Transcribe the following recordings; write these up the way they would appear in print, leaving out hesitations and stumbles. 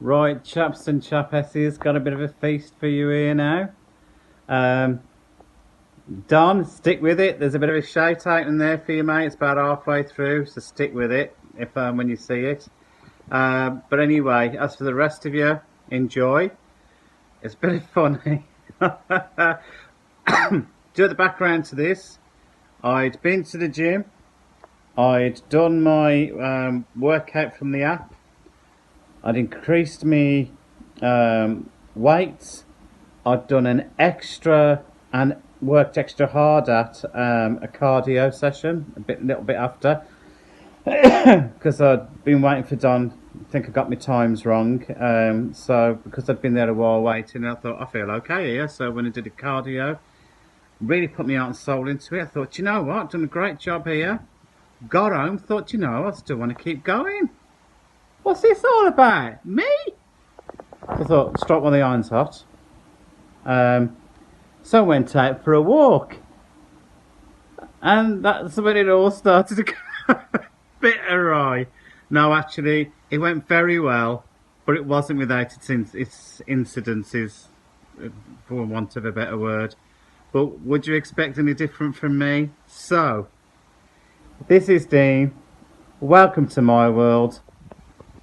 Right, chaps and chapesses, got a bit of a feast for you here now. Don, stick with it. There's a bit of a shout out in there for you, mate. It's about halfway through, so stick with it if when you see it. But anyway, as for the rest of you, enjoy. It's a bit funny. Do the background to this. I'd been to the gym. I'd done my workout from the app. I'd increased my weights. I'd done an extra and worked extra hard at a cardio session a little bit after because I'd been waiting for Don. I think I got my times wrong. So because I'd been there a while waiting, I thought I feel okay here. So when I did the cardio, really put my heart and soul into it. I thought, you know what, I've done a great job here. Got home, thought, you know, I still want to keep going. What's this all about? Me? I thought, strike while the iron's hot. So I went out for a walk. And that's when it all started to go a bit awry. No, actually, it went very well, but it wasn't without its incidences, for want of a better word. But would you expect any different from me? So, this is Dean. Welcome to my world.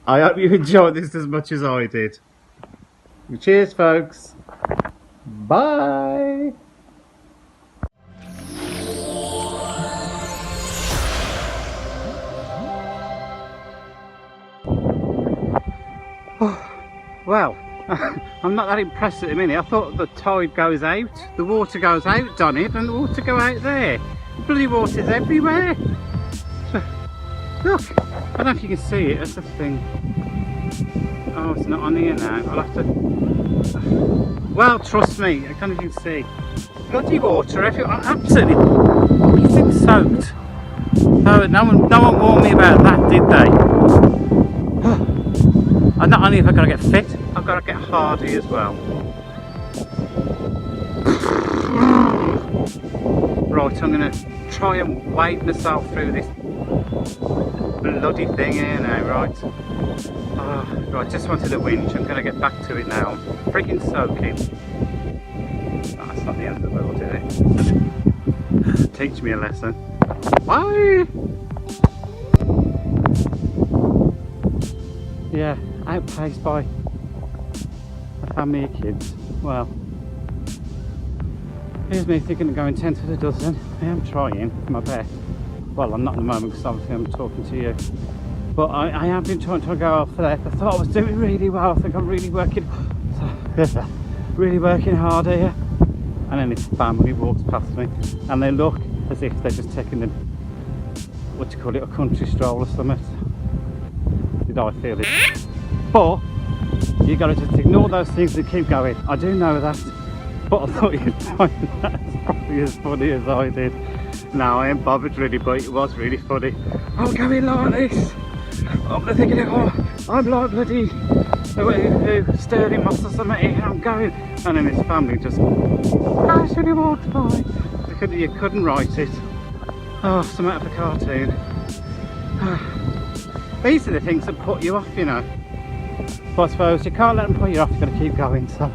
I hope you enjoyed this as much as I did. Cheers, folks. Bye. Well, I'm not that impressed at the minute. I thought the tide goes out, the water goes out on it, and the water go out there. The bloody water's everywhere. So, look, I don't know if you can see it, that's the thing. Oh, it's not on here now. I'll have to... Well, trust me, I can't even see. Bloody water everywhere, absolutely everything soaked. No one warned me about that, did they? And not only have I got to get fit, I've got to get hardy as well. Right, I'm going to try and wade myself through this bloody thing here now, right? Oh, right, just wanted a winch. I'm going to get back to it now. I'm freaking soaking. Oh, that's not the end of the world, is it? Teach me a lesson. Bye! Yeah, outpaced by a family of kids. Well, here's me thinking of going 10 to the dozen. I am trying my best. Well, I'm not at the moment because obviously I'm talking to you. But I have been trying to go off for that. I thought I was doing really well. I think I'm really working, really working hard here. And then this family walks past me and they look as if they're just taking the, what do you call it, a country stroll or something. Did I feel it? But you got to just ignore those things and keep going. I do know that, but I thought you'd find that probably as funny as I did. No, I ain't bothered really, but it was really funny. I'm going like this. I'm thinking, oh, I'm like bloody Sterling Moss or something here, I'm going. And then his family just casually walked by. You couldn't write it. Oh, some out of a cartoon. These are the things that put you off, you know. But I suppose you can't let them put you off, you've got to keep going. So,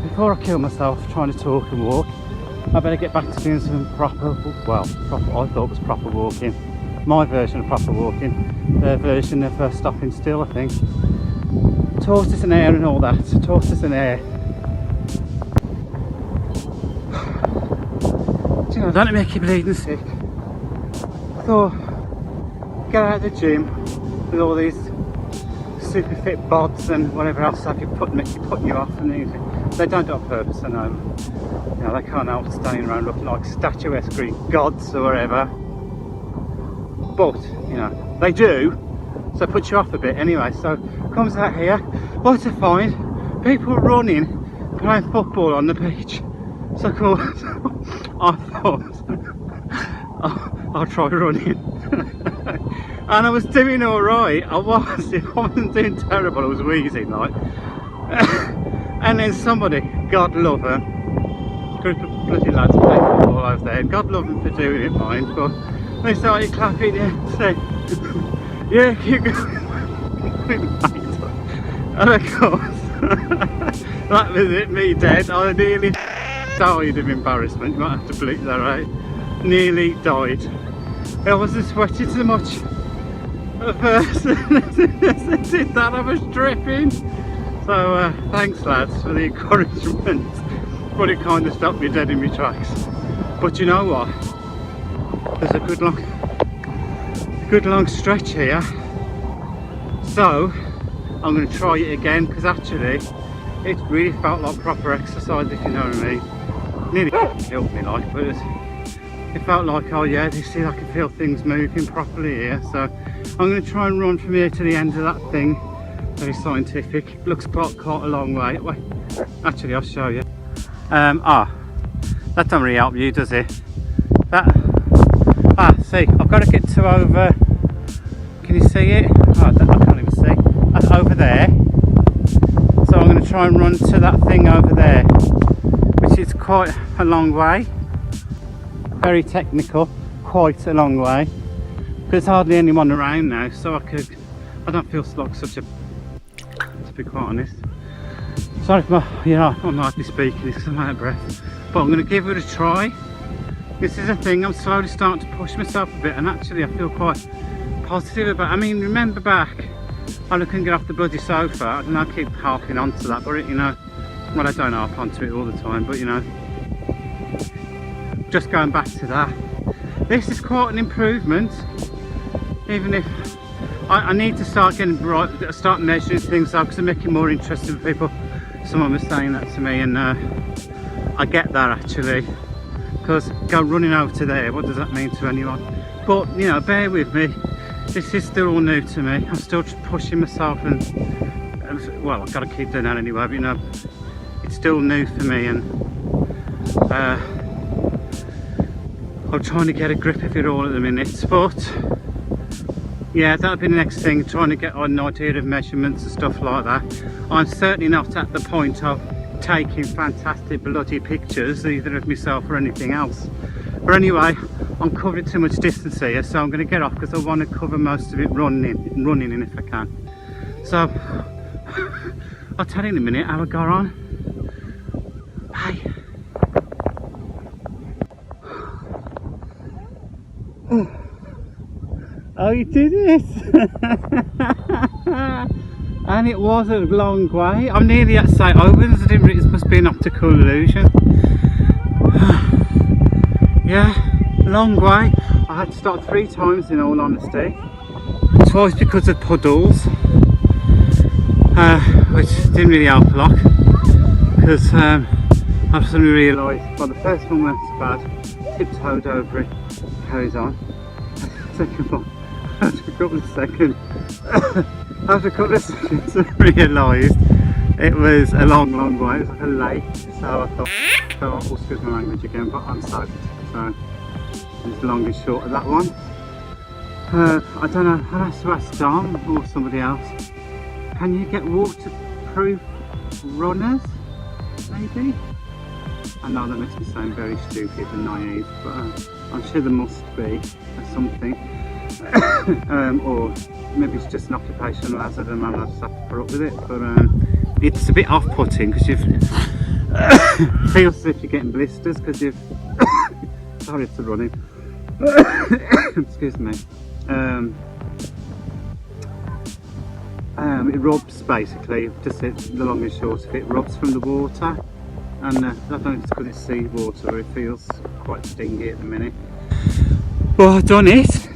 before I kill myself trying to talk and walk, I better get back to doing some proper, I thought was proper walking. My version of proper walking. Their version of stopping still, I think. Tortoise and air and all that. Tortoise and air. Do you know, don't it make you bleeding sick? So, get out of the gym with all these super fit bods and whatever else have you put you off, and they don't do it on purpose, I know. You know, they can't help standing around looking like statuesque Greek gods or whatever. But, you know, they do, so it puts you off a bit anyway. So, comes out here, what to find? People running, playing football on the beach. So of course, I thought, I'll try running. And I was doing alright, I wasn't doing terrible, I was wheezing like. And then somebody, God love them, group of bloody lads playing football over there, God love them for doing it, mind, but they started clapping and saying, yeah, keep going. And of course, that was it, me dead. I nearly died of embarrassment. You might have to bleep that out. Nearly died. I wasn't sweating so much at first. As I did that, I was dripping. So thanks lads for the encouragement. But it kind of stopped me dead in my tracks. But you know what? There's a good long stretch here. So I'm going to try it again, because actually it really felt like proper exercise, if you know what I mean. Nearly killed me like, but it felt like, oh yeah, you see, I can feel things moving properly here. So I'm going to try and run from here to the end of that thing. Very scientific. It looks quite a long way. Wait, actually I'll show you. That don't really help you, does it? See, I've got to get to over, can you see it? Oh, I can't even see. That's over there. So I'm going to try and run to that thing over there, which is quite a long way. Very technical, quite a long way. There's hardly anyone around now, so I don't feel like such a, to be quite honest. Sorry for I'm hardly speaking because I'm out of breath. But I'm going to give it a try. This is a thing, I'm slowly starting to push myself a bit, and actually I feel quite positive about it. I mean, remember back, I couldn't get off the bloody sofa, and I keep harping onto that, but well, I don't harp onto it all the time, but just going back to that, this is quite an improvement. Even if I need to start start measuring things up, because I'm making more interesting for people. Someone was saying that to me, and I get that actually, because go running over to there, what does that mean to anyone? But bear with me, this is still all new to me. I'm still just pushing myself, and well, I've got to keep doing that anyway, but it's still new for me, and I'm trying to get a grip of it all at the minute. But yeah, that'll be the next thing, trying to get an idea of measurements and stuff like that. I'm certainly not at the point of taking fantastic bloody pictures, either of myself or anything else. But anyway, I'm covering too much distance here, so I'm going to get off, because I want to cover most of it running in if I can. So I'll tell you in a minute how I got on. Bye. Oh, you did it! And it was a long way. I'm nearly at St. Albans. It must be an optical illusion. Yeah, long way. I had to stop 3 times in all honesty. Twice because of puddles, which didn't really help a lot, because I suddenly realised, well, the first one went bad, tiptoed over it, carries on. Second one, after a couple of seconds, I realised it was a long way. It was like a lake, so I thought, oh, excuse my language again, but I'm soaked, so it's long and short of that one. I don't know, I'll have to ask Dom or somebody else, can you get waterproof runners, maybe? I know that makes me sound very stupid and naive, but I'm sure there must be something. Or maybe it's just an occupational hazard and I'll just have to put up with it. But it's a bit off-putting, because it feels as if you're getting blisters, because you've sorry to running. Excuse me. It rubs, basically, just the long and short of it, rubs from the water, and I don't know if it's because it's seawater, it feels quite stingy at the minute. Well, I've done it,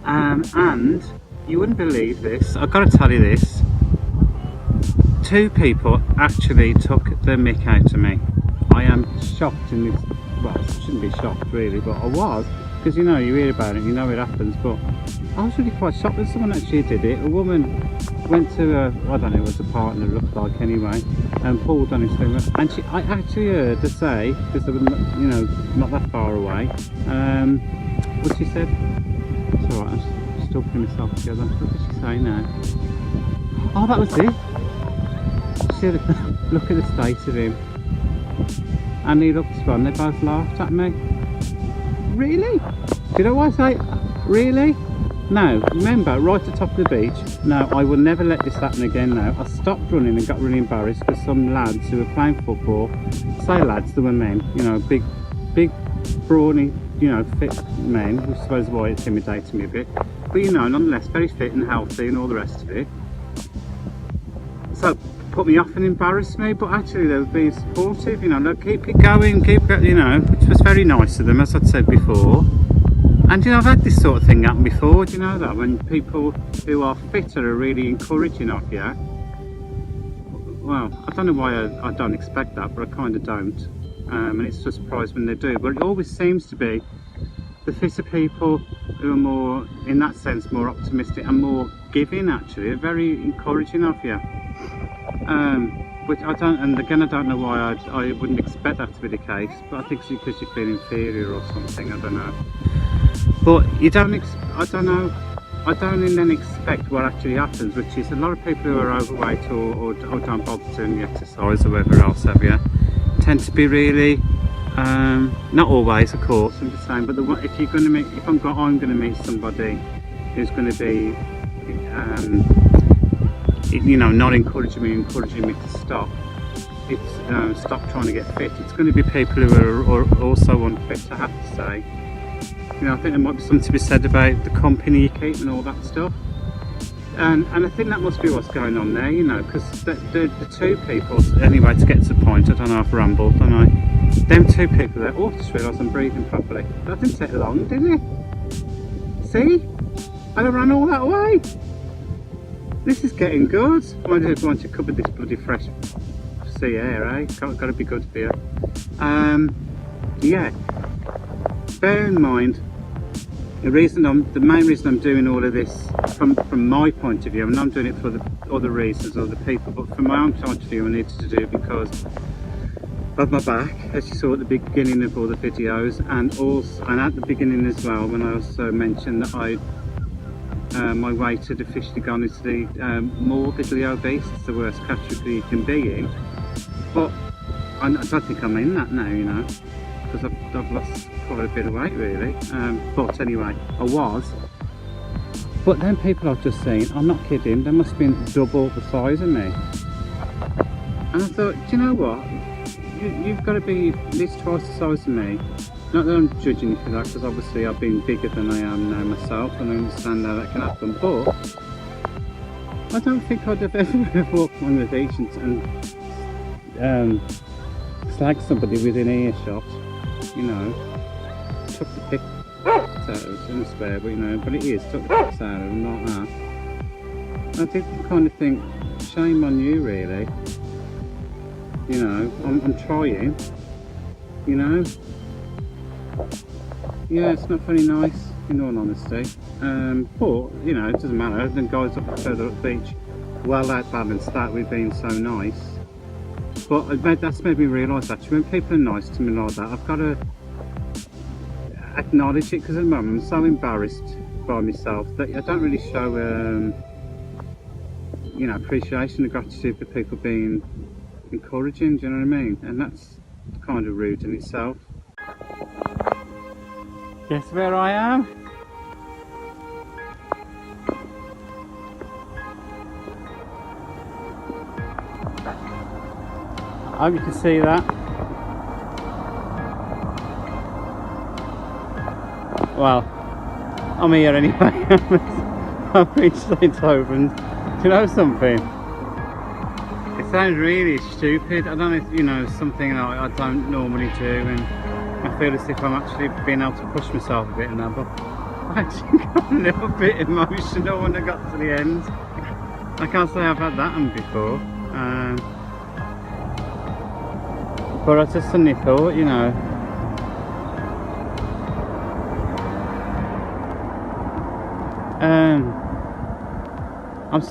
and you wouldn't believe this, I've got to tell you this, 2 people actually took the mick out of me. I am shocked in this, well, I shouldn't be shocked really, but I was, because you hear about it, you know it happens, but I was really quite shocked that someone actually did it. A woman went to I don't know what the partner looked like anyway, and pulled on his finger, and I actually heard her say, because they were not that far away, what she said, it's alright, I'm still putting myself together, what did she say now? Oh, that was it. She had a look at the state of him, and he looked fun, they both laughed at me. Really? Do you know why I say really? Now, remember, right at the top of the beach, now I will never let this happen again now. I stopped running and got really embarrassed because some lads who were playing football, say lads, they were men, you know, big, brawny, you know, fit men, which I suppose is why it intimidated me a bit. But you know, nonetheless, very fit and healthy and all the rest of it. So, put me off and embarrassed me, but actually they were being supportive, you know, look, keep it going, you know, which was very nice of them, as I'd said before. And you know, I've had this sort of thing happen before, do you know that? When people who are fitter are really encouraging of you. Well, I don't know why I don't expect that, but I kind of don't. And it's just a surprise when they do. But it always seems to be the fitter people who are more, in that sense, more optimistic and more giving actually, are very encouraging of you. Which I don't, and again I don't know why I wouldn't expect that to be the case, but I think it's because you feel inferior or something, I don't know. But you don't, I don't know, I don't then expect what actually happens, which is a lot of people who are overweight or don't bother doing the exercise or whatever else have you, tend to be really, not always of course, I'm just saying, but if you're going to meet, if I'm going to meet somebody who's going to be, you know, not encouraging me to stop, it's stop trying to get fit, it's going to be people who are also unfit, I have to say. You know, I think there might be something to be said about the company you keep and all that stuff. And I think that must be what's going on there, you know, because the two people, anyway, to get to the point, I don't know if I've rambled, don't I? Them two people there, oh, I just realised I'm breathing properly. That didn't take long, did it? See? And I ran all that way. This is getting good. I just want to cover this bloody fresh sea air, eh? Got to be good for you. Yeah. Bear in mind, the main reason I'm doing all of this from my point of view, I'm not doing it for the other reasons, other people, but from my own point of view I needed to do it because of my back, as you saw at the beginning of all the videos, and at the beginning as well, when I also mentioned that my weight had officially gone into the morbidly obese. It's the worst category you can be in, but I don't think I'm in that now, you know, because I've lost quite a bit of weight really, but anyway, I was. But then people I've just seen, I'm not kidding, they must have been double the size of me. And I thought, do you know what, you've got to be at least twice the size of me. Not that I'm judging you for that, because obviously I've been bigger than I am now myself, and I understand how that can happen, but I don't think I'd have ever walked on the beach and slag somebody within earshot, you know, took the pick out of them, swear, but you know, but it is, took the picks out of them, not that. I did kind of think, shame on you really, you know, I'm trying, you know. Yeah, it's not very nice, in all honesty, but you know, it doesn't matter. The guys up further up the beach well outbalanced that with being so nice. But that's made me realise actually, when people are nice to me like that, I've got to acknowledge it, because at the moment I'm so embarrassed by myself that I don't really show you know, appreciation and gratitude for people being encouraging, do you know what I mean? And that's kind of rude in itself. Guess where I am? I hope you can see that. Well, I'm here anyway. I've reached St. Albans. Do you know something? It sounds really stupid. I don't know if, you know, something I don't normally do, and I feel as if I'm actually being able to push myself a bit now, but I actually got a little bit emotional when I got to the end. I can't say I've had that one before, but I just suddenly thought, you know,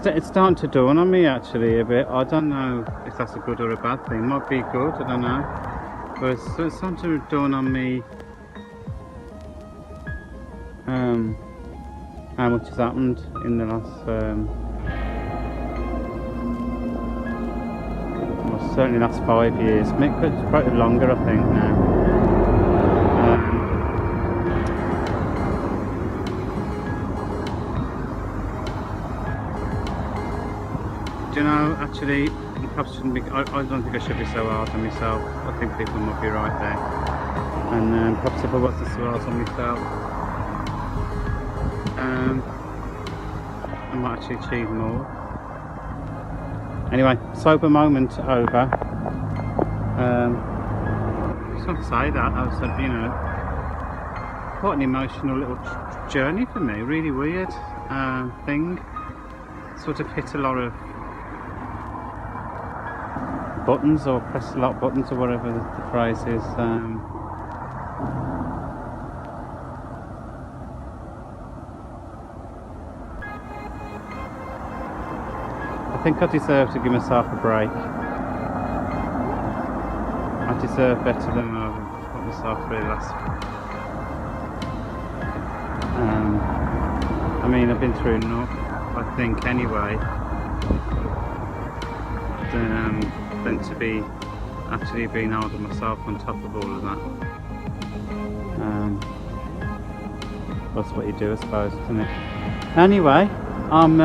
it's starting to dawn on me actually a bit. I don't know if that's a good or a bad thing. It might be good, I don't know. But it's starting to dawn on me how much has happened in the last, well, certainly the last 5 years, maybe probably longer I think now. Do you know, actually, I perhaps shouldn't be, I don't think I should be so hard on myself. I think people might be right there. And perhaps if I wasn't so hard on myself, I might actually achieve more. Anyway, sober moment over. Just want to say that was, you know, quite an emotional little journey for me. Really weird thing. Sort of hit a lot of buttons, or pressed a lot of buttons, or whatever the phrase is. I think I deserve to give myself a break. I deserve better than I've put myself through last. I mean, I've been through enough, I think, anyway, than to be actually being hard on myself on top of all of that. That's what you do, I suppose, isn't it? Anyway, I'm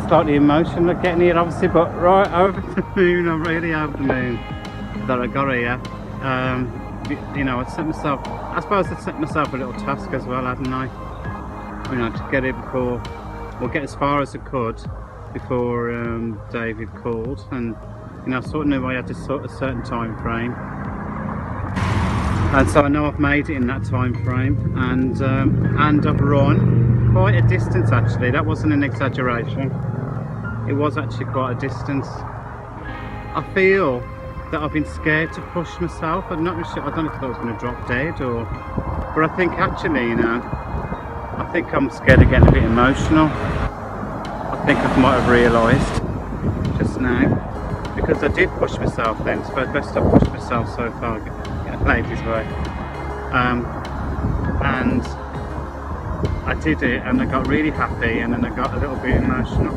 slightly emotional at getting here, obviously, but right over the moon. I'm really over the moon that I got here. You know, I suppose I set myself a little task as well, hadn't I? You know, to get here before, or get as far as I could before David called, and you know, I sort of knew I had a certain time frame, and so I know I've made it in that time frame, and I've run quite a distance actually. That wasn't an exaggeration. It was actually quite a distance. I feel that I've been scared to push myself. I'm not really sure. I don't know if I was going to drop dead or, but I think actually, you know, I think I'm scared of getting a bit emotional. I think I might have realised just now, because I did push myself then. So at best I pushed myself so far, ladies' way, and I did it, and I got really happy, and then I got a little bit emotional.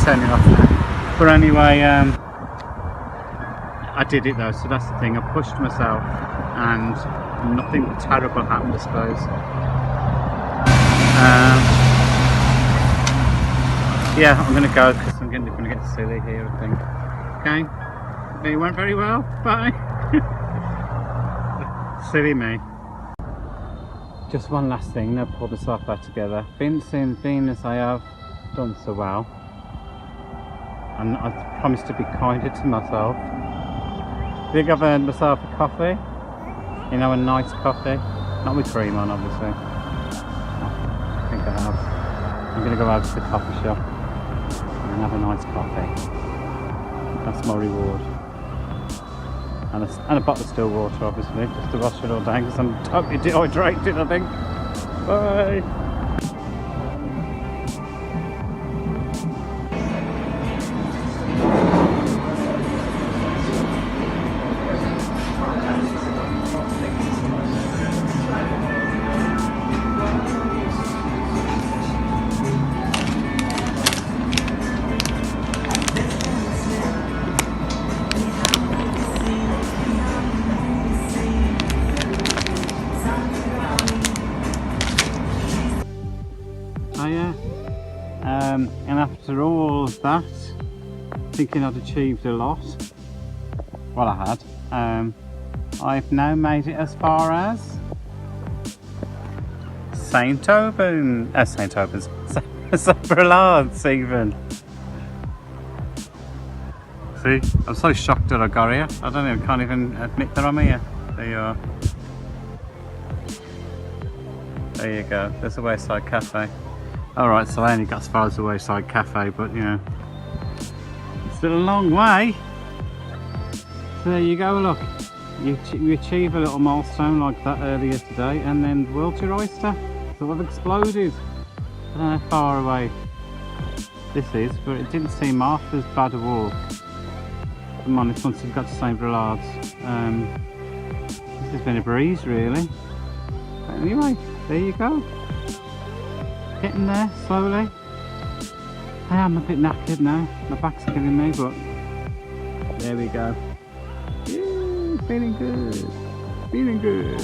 Turn it off now. But anyway, I did it though, so that's the thing. I pushed myself, and nothing terrible happened, I suppose. Yeah, I'm gonna go because I'm gonna get silly here, I think. Okay, it went very well. Bye. Silly me. Just one last thing. Now pull myself back together. Being as I have done so well, and I promised to be kinder to myself. I think I've earned myself a coffee. You know, a nice coffee. Not with cream on, obviously. I think I have. I'm going to go out to the coffee shop and have a nice coffee. That's my reward. And a bottle of still water, obviously, just to wash it all down, because I'm totally dehydrated, I think. Bye! And after all of that, thinking I'd achieved a lot, well I had, I've now made it as far as St Albans, St Brelade's even. See, I'm so shocked that I got here. I don't know, I can't even admit that I'm here. There you are. There you go, there's a wayside cafe. Alright, so I only got as far as the wayside cafe, but you know, it's still a long way. So there you go, look. You achieve a little milestone like that earlier today, and then the world's your oyster. So I've exploded. I don't know how far away this is, but it didn't seem half as bad a walk. I'm honest, once I've got to St Brelade's. This has been a breeze, really. But anyway, there you go. Getting there slowly. I am a bit knackered now. My back's killing me, but there we go. Yeah, feeling good. Feeling good.